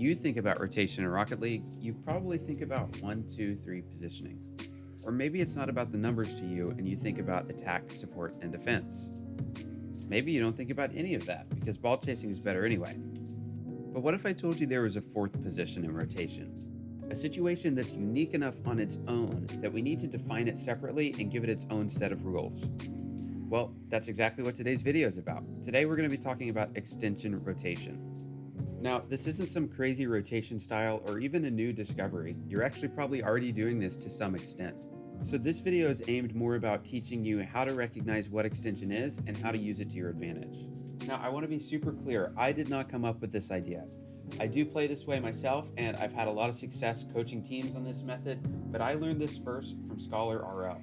you think about rotation in Rocket League, you probably think about one, two, three positioning. Or maybe it's not about the numbers to you and you think about attack, support, and defense. Maybe you don't think about any of that because ball chasing is better anyway. But what if I told you there was a fourth position in rotation? A situation that's unique enough on its own that we need to define it separately and give it its own set of rules. Well, that's exactly what today's video is about. Today we're going to be talking about extension rotation. Now, this isn't some crazy rotation style or even a new discovery. You're actually probably already doing this to some extent. So this video is aimed more about teaching you how to recognize what extension is and how to use it to your advantage. Now, I want to be super clear. I did not come up with this idea. I do play this way myself, and I've had a lot of success coaching teams on this method, but I learned this first from Scholar RL.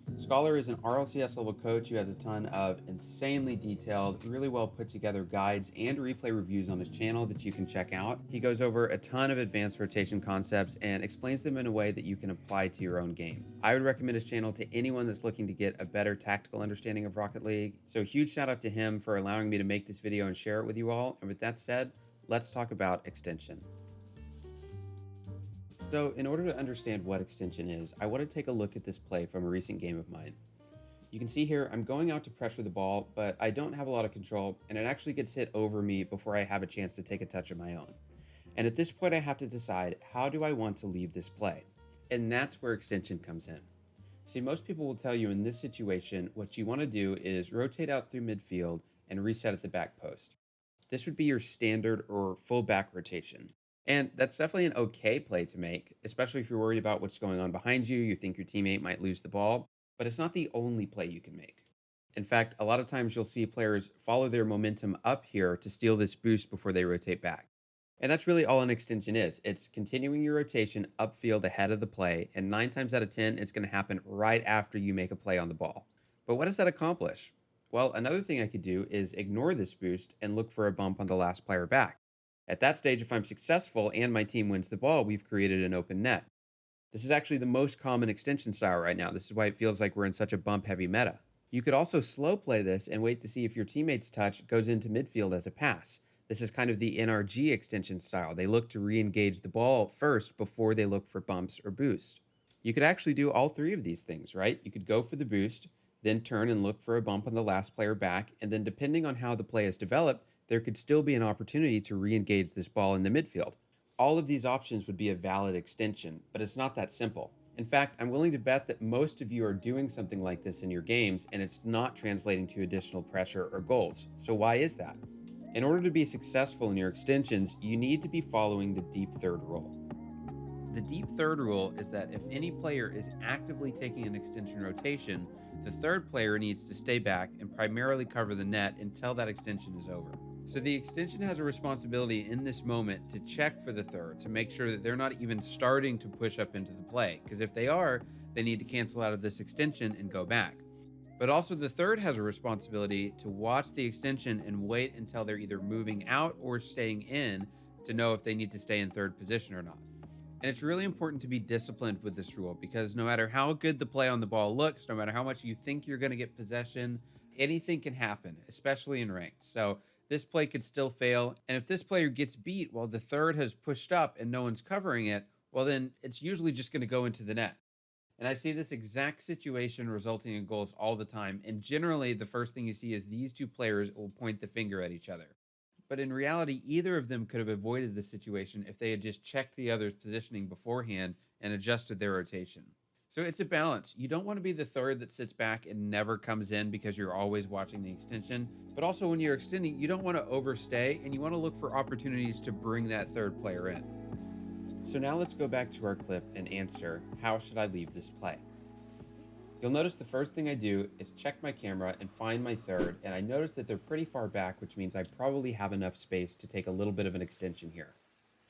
Scholar is an RLCS level coach who has a ton of insanely detailed, really well put together guides and replay reviews on his channel that you can check out. He goes over a ton of advanced rotation concepts and explains them in a way that you can apply to your own game. I would recommend his channel to anyone that's looking to get a better tactical understanding of Rocket League. So huge shout out to him for allowing me to make this video and share it with you all. And with that said, let's talk about extension. So in order to understand what extension is, I want to take a look at this play from a recent game of mine. You can see here, I'm going out to pressure the ball, but I don't have a lot of control, and it actually gets hit over me before I have a chance to take a touch of my own. And at this point, I have to decide, how do I want to leave this play? And that's where extension comes in. See, most people will tell you in this situation, what you want to do is rotate out through midfield and reset at the back post. This would be your standard or full back rotation. And that's definitely an okay play to make, especially if you're worried about what's going on behind you, you think your teammate might lose the ball, but it's not the only play you can make. In fact, a lot of times you'll see players follow their momentum up here to steal this boost before they rotate back. And that's really all an extension is. It's continuing your rotation upfield ahead of the play, and 9 times out of 10, it's going to happen right after you make a play on the ball. But what does that accomplish? Well, another thing I could do is ignore this boost and look for a bump on the last player back. At that stage, if I'm successful and my team wins the ball, we've created an open net. This is actually the most common extension style right now. This is why it feels like we're in such a bump-heavy meta. You could also slow play this and wait to see if your teammate's touch goes into midfield as a pass. This is kind of the NRG extension style. They look to re-engage the ball first before they look for bumps or boost. You could actually do all three of these things, right? You could go for the boost, then turn and look for a bump on the last player back, and then depending on how the play is developed, there could still be an opportunity to re-engage this ball in the midfield. All of these options would be a valid extension, but it's not that simple. In fact, I'm willing to bet that most of you are doing something like this in your games, and it's not translating to additional pressure or goals. So why is that? In order to be successful in your extensions, you need to be following the deep third rule. The deep third rule is that if any player is actively taking an extension rotation, the third player needs to stay back and primarily cover the net until that extension is over. So the extension has a responsibility in this moment to check for the third, to make sure that they're not even starting to push up into the play, because if they are, they need to cancel out of this extension and go back. But also the third has a responsibility to watch the extension and wait until they're either moving out or staying in to know if they need to stay in third position or not. And it's really important to be disciplined with this rule because no matter how good the play on the ball looks, no matter how much you think you're going to get possession, anything can happen, especially in ranked. So this play could still fail. And if this player gets beat while the third has pushed up and no one's covering it, well, then it's usually just going to go into the net. And I see this exact situation resulting in goals all the time. And generally, the first thing you see is these two players will point the finger at each other. But in reality, either of them could have avoided this situation if they had just checked the other's positioning beforehand and adjusted their rotation. So it's a balance. You don't want to be the third that sits back and never comes in because you're always watching the extension. But also when you're extending, you don't want to overstay and you want to look for opportunities to bring that third player in. So now let's go back to our clip and answer, how should I leave this play? You'll notice the first thing I do is check my camera and find my third, and I notice that they're pretty far back, which means I probably have enough space to take a little bit of an extension here.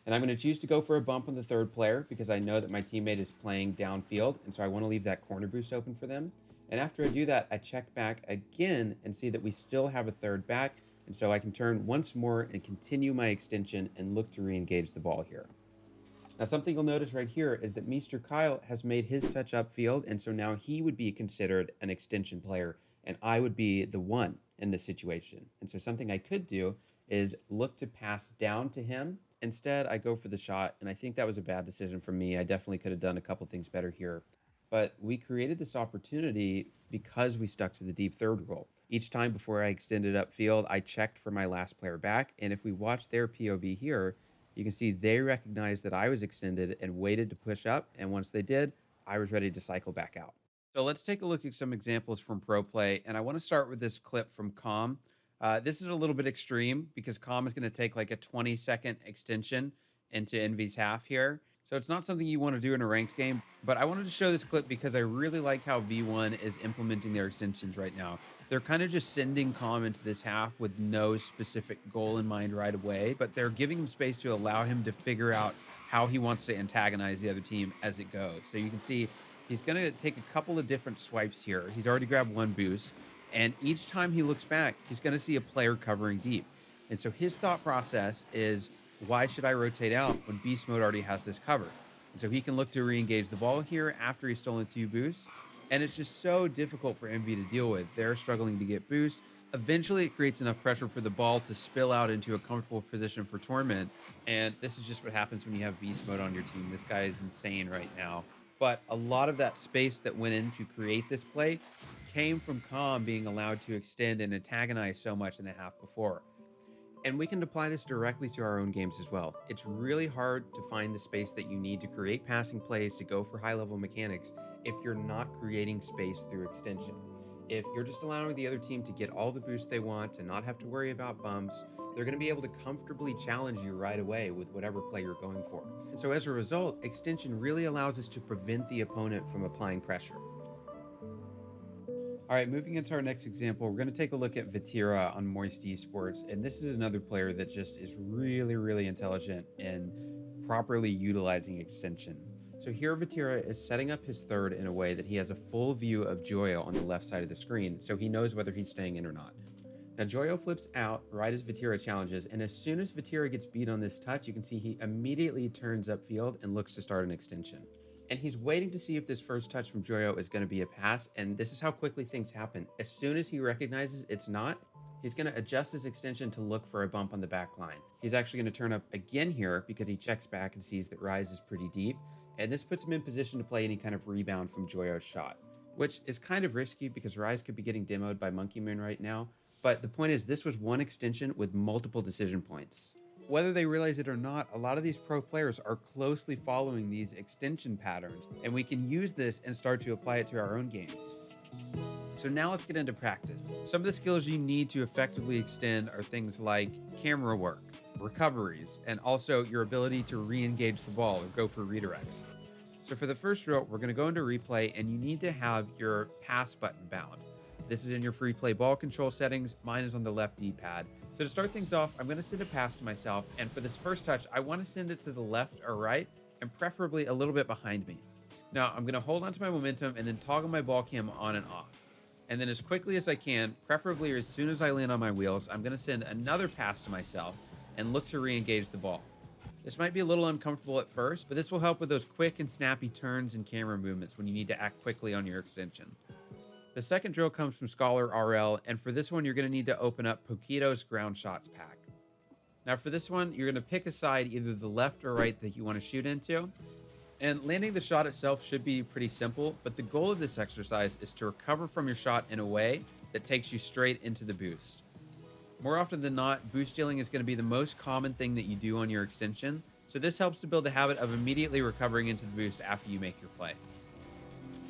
And I'm going to choose to go for a bump on the third player because I know that my teammate is playing downfield, and so I want to leave that corner boost open for them. And after I do that, I check back again and see that we still have a third back, and so I can turn once more and continue my extension and look to re-engage the ball here. Now, something you'll notice right here is that Mr. Kyle has made his touch upfield, and so now he would be considered an extension player, and I would be the one in this situation. And so something I could do is look to pass down to him. Instead, I go for the shot, and I think that was a bad decision from me. I definitely could have done a couple things better here. But we created this opportunity because we stuck to the deep third rule. Each time before I extended upfield, I checked for my last player back. And if we watch their POV here, you can see they recognized that I was extended and waited to push up. And once they did, I was ready to cycle back out. So let's take a look at some examples from pro play. And I want to start with this clip from Calm. This is a little bit extreme because Calm is going to take like a 20-second extension into Envy's half here. So it's not something you want to do in a ranked game, but I wanted to show this clip because I really like how V1 is implementing their extensions right now. They're kind of just sending Calm into this half with no specific goal in mind right away, but they're giving him space to allow him to figure out how he wants to antagonize the other team as it goes. So you can see he's going to take a couple of different swipes here. He's already grabbed one boost, and each time he looks back, he's going to see a player covering deep. And so his thought process is, why should I rotate out when beast mode already has this covered? And so he can look to re-engage the ball here after he's stolen 2 boosts. And it's just so difficult for Envy to deal with. They're struggling to get boost. Eventually, it creates enough pressure for the ball to spill out into a comfortable position for Torment. And this is just what happens when you have beast mode on your team. This guy is insane right now. But a lot of that space that went in to create this play came from Calm being allowed to extend and antagonize so much in the half before. And we can apply this directly to our own games as well. It's really hard to find the space that you need to create passing plays to go for high-level mechanics if you're not creating space through extension. If you're just allowing the other team to get all the boosts they want, to not have to worry about bumps, they're going to be able to comfortably challenge you right away with whatever play you're going for. And so as a result, extension really allows us to prevent the opponent from applying pressure. All right, moving into our next example, we're going to take a look at Vatira on Moist Esports. And this is another player that just is really, really intelligent in properly utilizing extension. So here Vatira is setting up his third in a way that he has a full view of Joyo on the left side of the screen, so he knows whether he's staying in or not. Now Joyo flips out right as Vatira challenges, and as soon as Vatira gets beat on this touch, you can see he immediately turns upfield and looks to start an extension. And he's waiting to see if this first touch from Joyo is going to be a pass, and this is how quickly things happen. As soon as he recognizes it's not, he's going to adjust his extension to look for a bump on the back line. He's actually going to turn up again here because he checks back and sees that Rise is pretty deep, and this puts him in position to play any kind of rebound from Joyo's shot, which is kind of risky because Rise could be getting demoed by Monkey Moon right now, but the point is this was one extension with multiple decision points. Whether they realize it or not, a lot of these pro players are closely following these extension patterns, and we can use this and start to apply it to our own games. So now let's get into practice. Some of the skills you need to effectively extend are things like camera work, recoveries, and also your ability to re-engage the ball or go for redirects. So for the first drill, we're going to go into replay, and you need to have your pass button bound. This is in your free play ball control settings. Mine is on the left D-pad. So to start things off, I'm going to send a pass to myself, and for this first touch, I want to send it to the left or right, and preferably a little bit behind me. Now, I'm going to hold onto my momentum and then toggle my ball cam on and off. And then as quickly as I can, preferably as soon as I land on my wheels, I'm going to send another pass to myself and look to re-engage the ball. This might be a little uncomfortable at first, but this will help with those quick and snappy turns and camera movements when you need to act quickly on your extension. The second drill comes from Scholar RL, and for this one, you're going to need to open up Poquito's Ground Shots pack. Now for this one, you're going to pick a side, either the left or right that you want to shoot into. And landing the shot itself should be pretty simple, but the goal of this exercise is to recover from your shot in a way that takes you straight into the boost. More often than not, boost stealing is going to be the most common thing that you do on your extension, so this helps to build the habit of immediately recovering into the boost after you make your play.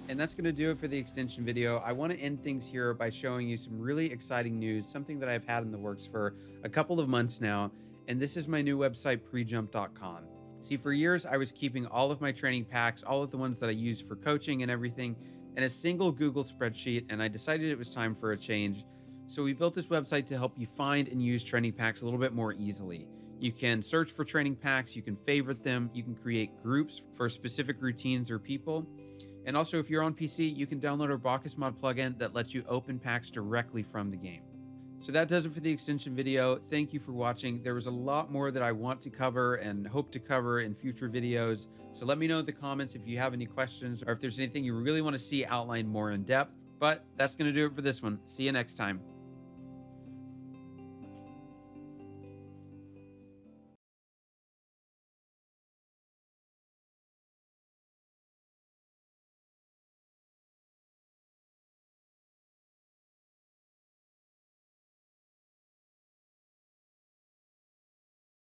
And that's going to do it for the extension video. I want to end things here by showing you some really exciting news, something that I've had in the works for a couple of months now, and this is my new website, prejump.com. See, for years, I was keeping all of my training packs, all of the ones that I use for coaching and everything, in a single Google spreadsheet, and I decided it was time for a change. So we built this website to help you find and use training packs a little bit more easily. You can search for training packs, you can favorite them, you can create groups for specific routines or people. And also, if you're on PC, you can download our Bacchus mod plugin that lets you open packs directly from the game. So that does it for the extension video. Thank you for watching. There was a lot more that I want to cover and hope to cover in future videos. So let me know in the comments if you have any questions or if there's anything you really want to see outlined more in depth. But that's going to do it for this one. See you next time.